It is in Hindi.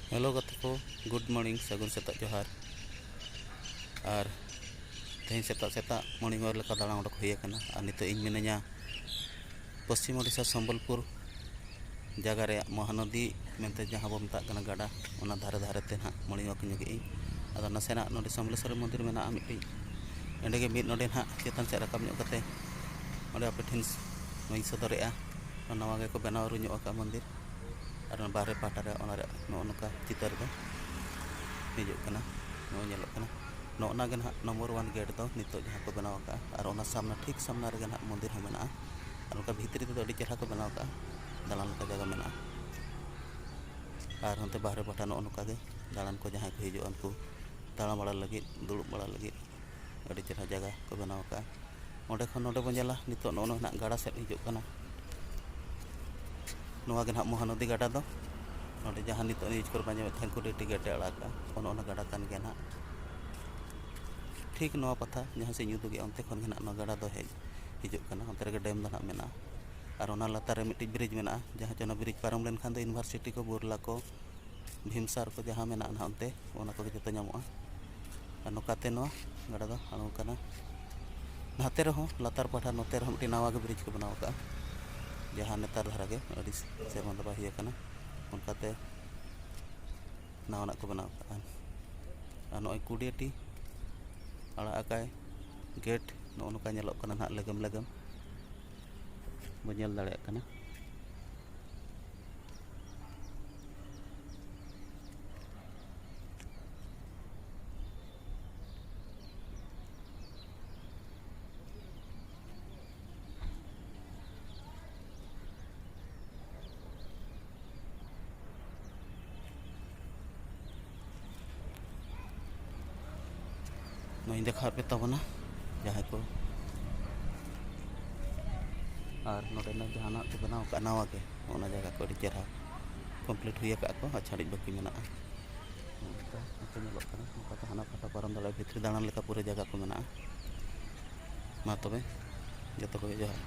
हेलो गाते को गुड मॉर्निंग सगुन सेता जोहार और तेज सेता सेता मॉर्निंग वार लेका दाड़ा उडक हुई आकना और नितो इन मिनाया पश्चिम ओडिशा संबलपुर जगह रे महानदी मेनते जहाँ बो मता कना गाडा ओना धारे धारे ते ना मॉर्निंग वाक ᱧᱚᱜᱮ ᱟᱫᱚ ᱱᱟᱥᱮᱱᱟᱜ ᱱᱚᱰᱮ ᱥᱚᱢᱞᱮᱥᱣᱚᱨᱤ ᱢᱚᱱᱫᱤᱨ ᱢᱮᱱᱟᱜᱼᱟ ᱢᱤᱫᱴᱤᱡ ᱮᱸᱰᱮᱜᱮ ᱢᱤᱫ ᱱᱚᱰᱮ ᱱᱟᱦᱟᱜ ᱪᱮᱛᱟᱱ ᱥᱮᱫ ᱨᱟᱠᱟᱵ ᱧᱚᱜ ᱠᱟᱛᱮ ᱚᱸᱰᱮ ᱟᱯᱮ ᱴᱷᱮᱱ ᱱᱚᱣᱟᱧ ᱥᱚᱫᱚᱨᱮᱜᱼᱟ ᱱᱟᱣᱟ ᱜᱮᱠᱚ ᱵᱮᱱᱟᱣ ᱟᱹᱨᱩ ᱧᱚᱜ ᱟᱠᱟᱫ ᱢᱚᱱᱫᱤर और बाहर पाटा रे ओना रे नोका चितर दो हिजुग कना नो ñeᱞᱚᱜ कना नोना गे ना नंबर 1 गेट दो नितो जहाँ को बनाव का और ओना सामना ठीक सामना रे ना मंदिर हो मेना और उनका भीतरी तो अड़ी चेहरा को बनाव का दालान का जगह मेना और हनते बाहर पाटा नोका गे दालान को जहाँ को हिजुग उनको ताड़ा बड़ा लगी दुड़ुब बड़ा लगी अड़ी चेहरा जगह को बनाव का ओंडे खन नोडे बो ñेला नितो नोनो ना गाड़ा सेट हिजुग कना नोआ गे ना महानदी गाडा दो नोडे जहाँ नितो यूज कर बाजे थैंकुडी टिकेट अड़ाका ओना गाडा कान गे ना ठीक नोआ पथा जहाँ से यूदुगे अंते खन गे ना गाडा दो हेज हिजुग कना अंते रे डैम दो ना मेना और ओना लातार रे मिट्टी ब्रिज मेना जहाँ चना ब्रिज पारम लेन खान दो यूनिवर्सिटी को बुरला को भीमसार को जहाँ मेना ना अंते ओना को जतो ᱧᱟᱢᱚᱜᱼᱟ और नोकाते नोआ गाडा दो आणो कना नाते रहो लातार पाठा नोते रहो मिट्टी नावा के ब्रिज को बनाव का जहाँ नेतार धारा के अड़ी सेरमा दबा हुई कना उनकाते नावना को बनाव का और नोय कुडियटी आड़ा आकाय गेट नो नोका ñeलᱚᱜ कना ना लगम लगम बो ñel दाड़े कना नोई देखा पे तबना जहाँ को और नोडे ना जहाँ को बनाव का नावा के ओना जगह को अड़ी चेहरा कम्प्लीट हुई का को अच्छा बाकी मेना हाना फाटा पारम दाड़ा भितरी दाड़ान लेका पूरे जगह को मेना मा तबे जतो को जोहार।